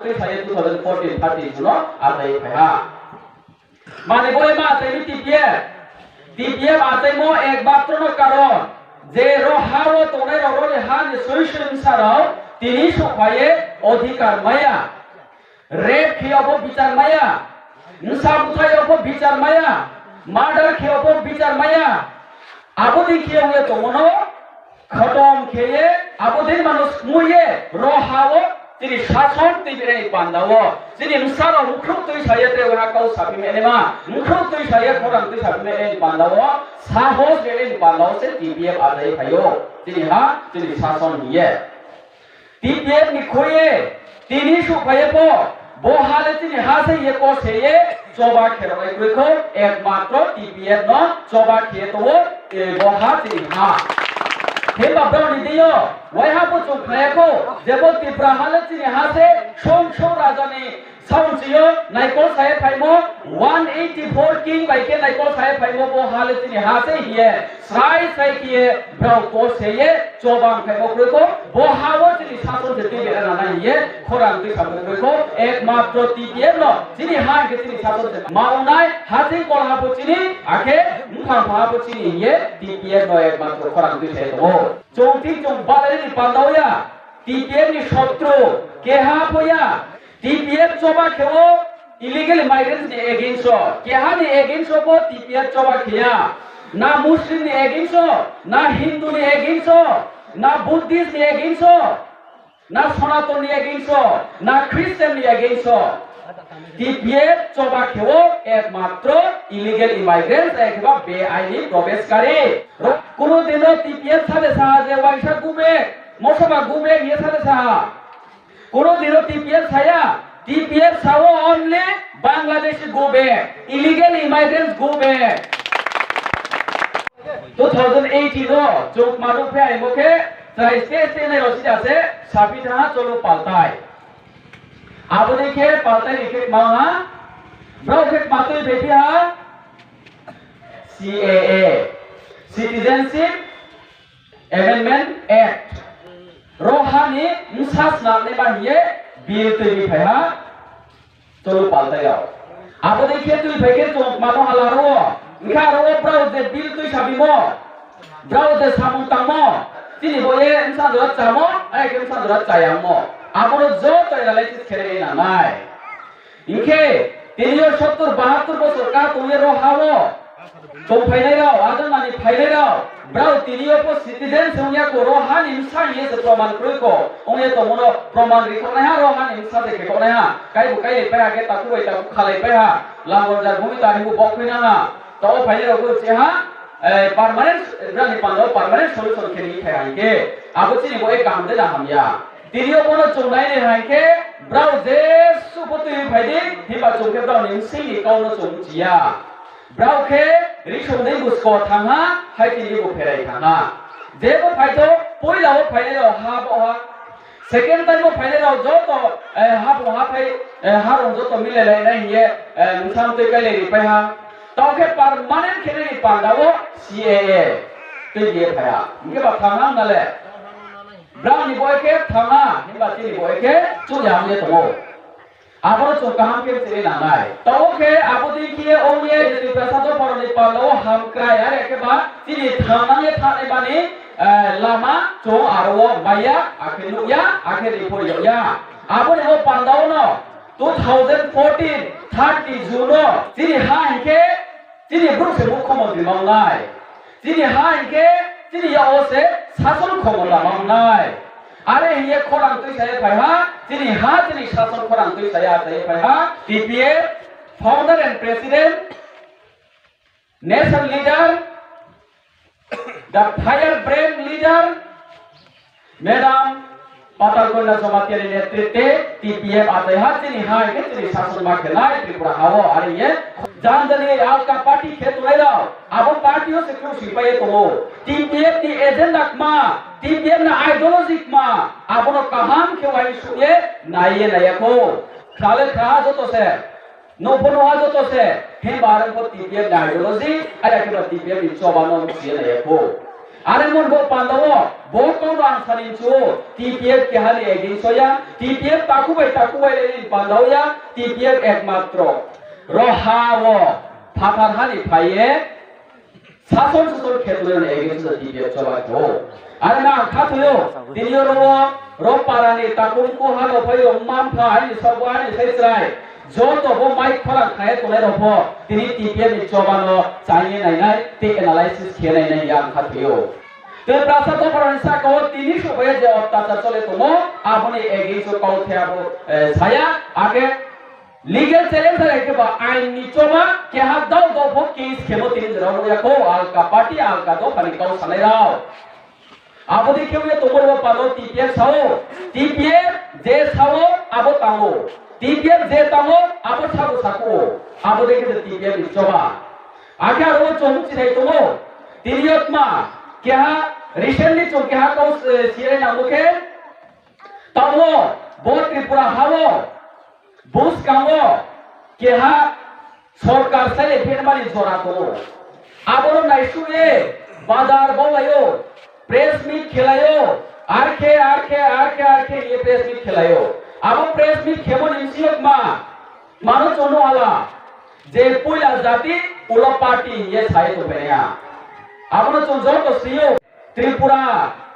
saya 2014 30 juno atai phaya mane boy ma tai TPF atai mo ekmatro no karon je rohao tonai roroni han solution sarao tini sokhaye অধিকার maya rape খেয়াবো বিচার মায়া মুসা বুথাইবো বিচার মায়া murder খেয়াবো বিচার মায়া আবদি খেয়ে তমনো খতম খেয়ে আবদিন মানুষ মুয়ে রহাও তিনি শাসন তিবিরে পান্দাও যিনি মুসার মুখরু তুই সাইয়াতে ওহা কাউ সাবি মেনেমা মুখরু তুই সাইয়া খরাম তুই সাবি মেনে পান্দাও সাহস বেলে পান্দাও সে TPF আদাই ভাইও তিনি শাসন নিয়ে TPF নি খয়ে তিনি সুখায়েবো বহালে তিনি হাসে ইয়ে কোসেয়ে জবা খেরাই কইখো একমাত্র TPF ন জবা খেয়ে তো বহা তিনি হা হেবা ব্রাউনি দিও ওয়াইহাবো চুখায়াকো যেবো তিব্রাহালে তিনি হাসে সংসো রাজানি সাউনজিও নাইকল সাহেব ফাইমো 184 কিং বাইকে নাইকল সাহেব ফাইমো বহালে তিনি হাসে হিয়ে সাই সাই কিয়ে ব্রাউ কোসেয়ে জবাং ফাইমো কইখো বহাও তিনি শাসন যেতে বেরা না হিয়ে খরাং তুই সাবো কইখো একমাত্র TPF ন যিনি হাকে তিনি শাসন মাউনাই হাতে কলহাবো চিনি আখে মুখা ভাবো চিনি হিয়ে TPF ন একমাত্র খরাং তুই সেতো চৌতি চৌ বালেনি পান্দাওয়া TPF নি শত্রু কেহা বয়া TPF coba keo illegal migrants ni against keha ni against ko TPF coba kia na Muslim ni against na Hindu ni against na Buddhist ni against na Sanatan ni against na Christian ni against TPF coba keo একমাত্র illegal immigrants ekba beaini প্রবেশকারী কোনো দিনও TPF সাথে সাহায্যে ওয়াইসা গুবে মশবা গুবে নিয়ে সাথে সাহা কোনো দিনও TPF সাও only Bangladesh go back illegal immigrants go back 2018 नो जोक मानो पे आई मोके साइस्ते से ने रसीद আছে সাবিতা চলো পাল্টাই अब देखिए पाल्टाई लिखे माहा ब्राउकेट मातोई बेटिया CAA Citizenship Amendment Act रोहानी मुसास नामने बाहिए बिल तैयारी भया चलो पाल्टायाव अब देखिए तुई भेके तो मानो हलारो इखा रो ब्राउ जे बिल तुई साबिमो ब्राउ जे सामुं तामो तिनि बोये इंसान दरा चामो आइ के इंसान दरा चायामो आबनो जो तैयालाइसिस खेरे ना नाय इखे तिनियो 70 72 বছর का तुये रोहावो तो फाइनाइ राव आजन मानि फाइनाइ राव ब्राउ तिनियो को सिटीजन संया को रोहान इंसान ये से प्रमाण करिको ओये तो मनो प्रमाण रिखना हा रोहान इंसान देखे कोना हा काई बुकाई पे आगे ताकु बाई ताकु खालाइ पे हा लांगोर जार भूमि तारिबु बखैना हा तो फाइनाइ राव को छे हा परमानेंट रानि पांगो परमानेंट सल्यूशन खेनि थायाके आबो चिनि बोए काम दे हामिया तिनियो मनो चौनाइ ने हाके ब्राउ जे सुपतुइ फाइदि हिबा चौके ब्राउ निसिनि काउनो चौजिया ब्राउके रिसोमदे बुसको थांगा हाइटिनि बो फेराइ थांगा जेबो फाइतो पहिलाव फाइनाव हा बहा सेकेंड टाइम फाइनाव जो तो हा बहा फाइ हा रंग जो तो मिलाइ नाइ हिए मुसाम तै काले रिपाइ हा तौके परमानेंट खेनि पांदावो CAA तै ये फाया इके बा थांगा नाले ब्राउनि बयके थांगा हिबा तिनि बयके चुयामले तो आबो तो काम के चले नानाय तौके आबो देखिए ओये जदि प्रसाद परनि पालो हम क्राय आरे के बा तिनि थानाने थाने बानी लामा तो आरो माया आखे नुया आखे रिपोरिया आबो ने पांदाव न 2014 30 जुनो तिनि हाइके तिनि ब्रुसे मुख्यमंत्री मावनाय तिनि हाइके तिनि यावसे शासन खमला मावनाय आरे ये खरां तुई साया फायहा तिनि हा तिनि शासन खरां तुई साया फायहा TPF founder and president nation leader the fire brain leader madam पातालकोंडा समातियानि नेतृत्वे TPF आते हा तिनि हा के तिनि शासन मा खेलाय त्रिपुरा हावो आरे ये जानजने आलका पार्टी खेतुलाइराव आबो पार्टियो से क्यों सिपाये तो TPF नि एजेंडा मा TPF ना आइडियोलॉजी मा आबनो कहाम के वाई सुये नाये नायको खाले खा जो तो से नो बोनो जो तो से हे बारन को TPF ना आइडियोलॉजी अरे के TPF नि चोबानो सिये नायको Are mon bo pandawo bo kong rang sanin chu TPF ke hali against ya TPF takubai lenin pandawo ya TPF ekmatro rohawo phatar hali phaye 사선 수술 캐도는 에게서 디비에 쳐봐도 아나 카토요 디리오로 로파라니 타kumku 하고 봐요 맘파 아니 서바니 세스라이 저도 뭐 마이크 파랑 카에 또래로포 디니 디비에 쳐봐노 자이에 나이나이 티 애널라이시스 캐나이나이 양 카토요 그 프라사도 프랑사 거 디니 쇼베 제 어따자 চলে তোমো আপনি এগেইসো কাউথে আবো ছায়া আগে Legal challenge है कि आइन नीचोमा के हाथ दो वो केस खेमो तीन जराव या को आलका पार्टी आलका दो पनिकाउ सने राव आप देखिए ये तुमर वो पालो TPF साओ TPF जे साओ आप तांगो TPF जे तांगो आप सागो साको आप देखिए TPF नीचोमा आखिर वो चोमुची है तुमो तिरियत मा क्या रिसेंटली चो क्या को सीरे नामो के तांगो बहुत त्रिपुरा हावो बुस कामो केहा सरकार साले फेरमानि जरा दो आबरो नाइसुए बाजार बलायो प्रेस मीट खेलायो आरखे ये प्रेस मीट खेलायो आबो प्रेस मीट खेमो निसियक मानो चोनो आला जे पुला जाति उला पार्टी ये साइ तो बेया आबरो चोन तो सियो त्रिपुरा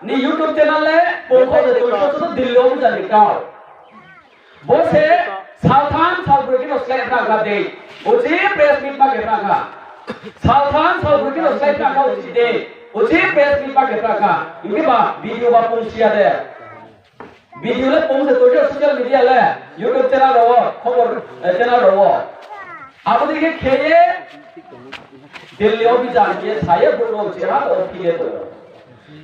नि YouTube चैनल ले पोको जे तो दिल्ली में जानि का बोसे साउथान साउथब्रिकिन स्लाइड ना दे उसी प्रेस मीट में कहता था साउथान साउथब्रिकिन स्लाइड ना उसी दे उसी प्रेस मीट में कहता था इनके बाद वीडियो बा पोंसिया दे वीडियो ले पोंसे तो जो सोशल मीडिया ले YouTube चैनल रो खबर चैनल रो आप देखिए खेये दिल्ली अभियान के साये बुलो चेहरा और किए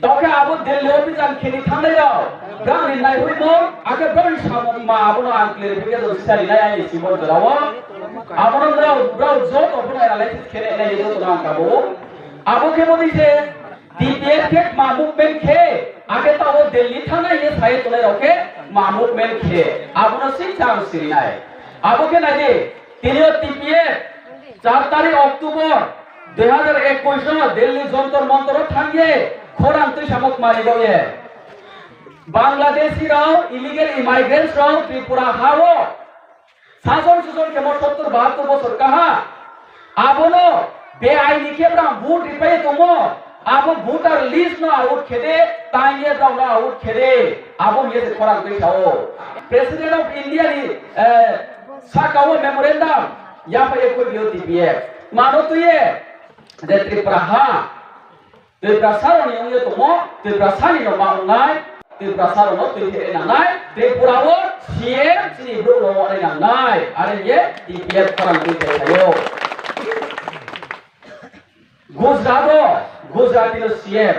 तो क्या आप दिल्ली अभियान खेली थाने जाओ गांव नाइ हुई मो आगे बड़ी सामो मा आपनो आंकले फिके तो सारी नाइ आइ सिमो जराव आपनो ब्राउ जो तो अपनो एनालाइसिस खेले नाइ जो तो नाम काबो आपो के मोदी से DPF के मा मूवमेंट खे आगे तो वो दिल्ली थाने ये साये तोले रखे मा मूवमेंट खे आपनो शिक्षा सिरी नाइ आपो के नाइ दे तिनियो TPF 4 तारिख अक्टूबर 2021 दिल्ली जंतर मंतर थांगे खोरान तो सामक मारी गए बांग्लादेशी राव इलीगल इमाइग्रेंट्स राव त्रिपुरा हावो शासन सुसन के 70-72 बছর कहा आबोनो बेआईनी केब्रा भूट रिपाई तुमो आबो भूटार लिस्ट न आउट खेदे तांगे ब्राउन आउट खेदे आबो ये से खोरान तो साओ प्रेसिडेंट ऑफ इंडिया नी साकाओ मेमोरेंडम या पे कोई भी TPF मानो तो ये दे त्रिपुरा हा त्रिपुरा सारोनी उंगे तुमो त्रिपुरा सानी नो मांगनाय त्रिपुरा सारोनो त्रिपुरा नांगनाय त्रिपुरा वो सीएम सिनी ब्रो नो नांगनाय आरे ये TPF खोरान तो सायो गुजराती नो सीएम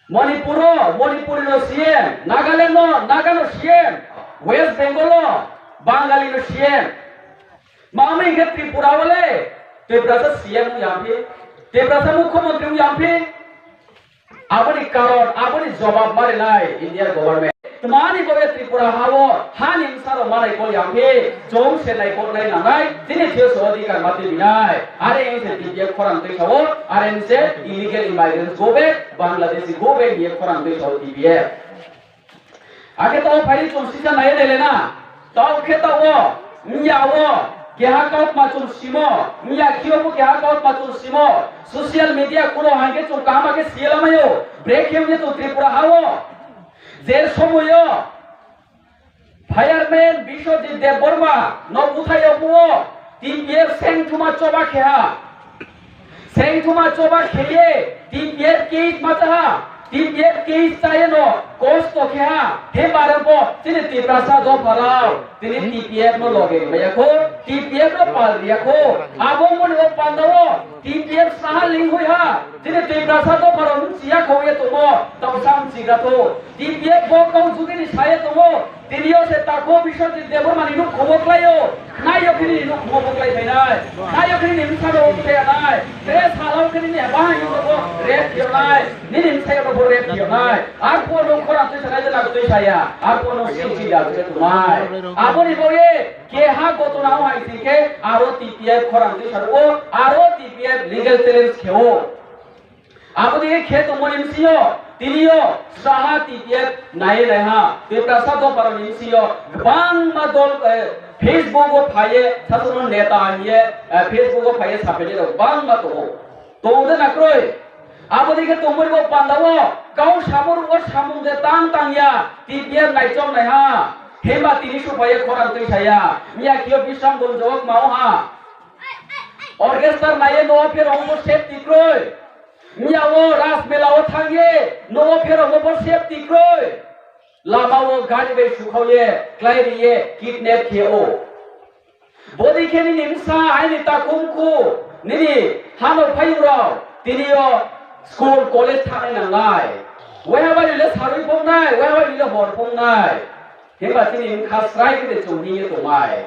मणिपुरी नो सीएम नागालैंड नो सीएम वेस्ट बेंगल बांगाली नो सीएम मामी के त्रिपुरा वाले त्रिपुरा से सीएम यहाँ पे त्रिपुरा से मुख्यमंत्री यहाँ पे आपनी कारण आपनी जवाब मारे नाय इंडिया गवर्नमेंट तुम्हारी गोवे त्रिपुरा हावो हान इंसारो मारे को यहाँ पे जों से नाय को नाय नाय जिन्हें थे सोदी का माते बिनाय आरे इनसे TPF खोरान तो सावो आरे इनसे इलीगल इमाइग्रेंट्स गोवे बांग्लादेशी गोवे ये खोरान तो सावो TPF आगे तो फाइल चोंसिसा नाय ले लेना तो खेता वो मियावो क्या काउट माचुल सिमो मिया कियोबो क्या काउट माचुल सिमो सोशल मीडिया कुलो हांगे चो कामा के सियलामायो ब्रेक हेउजे तो त्रिपुरा हावो जे समयो फायारमैन बिश्वजित देबबर्मा न उथायबो TPF सेंगथुमा चोबा खेहा सेंगथुमा चोबा खेये TPF केस माचा TPF केस चायनो कोस्ट तो खेहा हे बारबो तिने त्रिपुरा दो फराव तिने TPF नो लगे भैयाको TPF नो पाल दियाको आबो मन वो पांदवो TPF साहा लिंक होया तिने त्रिपुरा दो फराव सिया खोये तुमो तमसाम सिगा तो TPF बो कौ जुगिनि साये तुमो तिनियो से ताको बिश्वजित देबबर्मानि नु खबोक्लायो नायो खिनि नु खबोक्लाय फैनाय नायो खिनि निमसारो उठेनाय रे सालाव खिनि ने बाहाय नु रेप खेनाय निनिम सायो नु रेप खेनाय आर को नु खोरा तो सनाय जला तो साया आर को नु सिसि दा तुमाय आबोनि बोये के हा गतनाव हाइसिके आरो TPF खोरा तो सारो आरो TPF लीगल चैलेंज खेओ Abadi khe to monim siyo tiniyo saha TPF naye leha Tiprasa do paranim siyo bang madol Facebook o phaye sasun neta hiye Facebook o phaye sapele ro bang mato to de nakroi abadi ke tomor go pandawo kau samur o samung de tang ya TPF naicom leha hema tinisu phaye khoran tui saya mia kio bisam don jok mau ha orchestra naye no pher ongo step tikroi Miawo ras melawo thange no phero mo sep tikroi lamawo gari be sukhoye klairi ye kidnap kheo bodi kheni nimsa aini takumku nini hano phayro tiniyo school college thane nangai wehaba le sarui pongnai wehaba le hor pongnai heba tini khasrai ke chuni ye tomai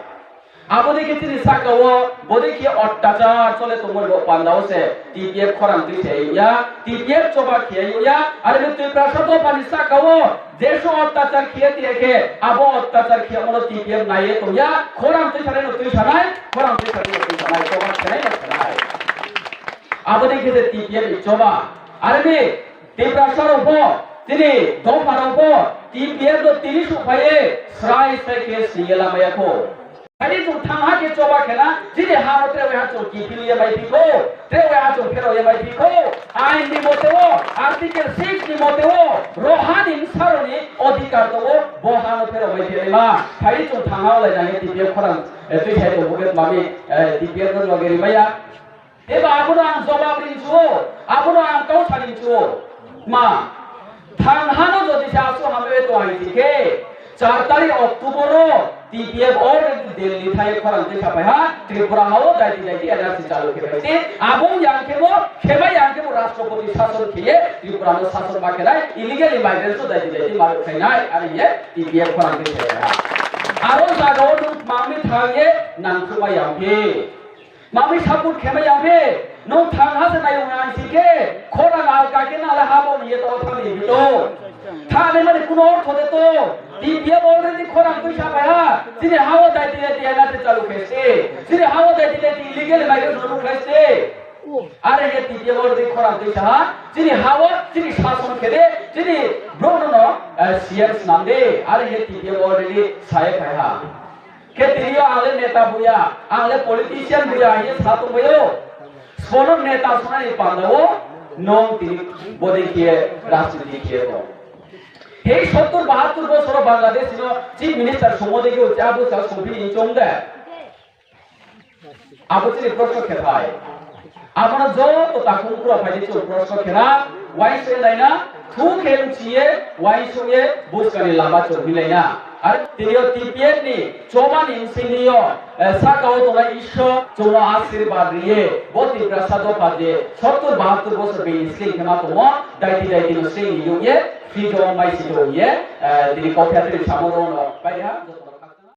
abodi ke tini sakawo bodi ke ottajar chole tomor go pandao se TPF khorang ti seiya TPF choba kheiya are me tui prasado pani sakawo jesho ottajar khiye tieke abo ottajar khiye mono TPF naye toya khorang ti sare no tui sanai khorang ti sare no tui sanai choba sanai no sanai abodi ke TPF choba are me tui prasado bo tini do parabo TPF do tini suphaye srai sai ke siyela maya ko Hari tu thangha ke coba kena, jadi haro trewe hancur kipil ye mai piko, trewe hancur kero ye mai piko, ain di motewo, artikel 6 di motewo, rohani saroni odhikar towo, bohano kero mai piko ma, hari tu thangha oleh nahi TPF korang, tu saya tu bukan mami TPF tu lagi rimaya, eba aku doang jawab rincu, aku doang kau sarincu, ma, thangha no jadi jasu hame tu ahi tike, 4 तारीख अक्टूबर TPF और दिल्ली था एक फरक देखा पाया Tripura how दाइती दाइती NRC चालू के बैठे आबों यां के वो खेबा यां के वो राष्ट्रपति शासन किए त्रिपुरा में शासन बाके राय इलीगल इमाइग्रेंट्स तो दाइती दाइती मालूम है ना अरे ये TPF फरक देखा आरों जागो तो मामी थांगे नंखुमा यां के मामी सापुर खेबा यां के नो थांगा से नायों यां सीखे खोरा नाल काके ना लहाबो ये तो थांगे भी तो थाने में कुनो और थोड़े तो TPF already khorang tu siapa ya? Sini hawa daiti daiti enak चालू कैसे? sini hawa daiti daiti illegal migration चालू कैसे? अरे ये TPF already khorang tu siapa? sini hawa sini शासन करे sini bro no CS nande अरे ये TPF already saya kaya. Ketika आले नेता बुया, आले politician बुया ये satu buyo. Sekolah नेता सुना ini pandao, non tini bode kiye राष्ट्रपति kiye तो. Hey, 70-72 বছর বাংলাদেশ ছিল চিফ মিনিস্টার সমদে কি হচ্ছে আবু সাল সুফি ইনচংদে আবু চিনি প্রশ্ন খেপায় আপনা যত তাকুম পুরো ফাইদে চল প্রশ্ন খেরা ওয়াই সে লাইনা থু খেম চিয়ে ওয়াই সঙ্গে বুঝকারি লাম্বা চল মিলাইনা আর তিরিও TPF নি চোমান ইনসিনিও সাকাও তোলা ঈশ্বর চোলা আশীর্বাদ দিয়ে বতি প্রসাদ পাদে 70-72 বছর বে ইসলিম খেমা তোমো দাইতি দাইতি নো সেই ইয়ে Video mai sido ye, di kau teatri samoro no, baik ya.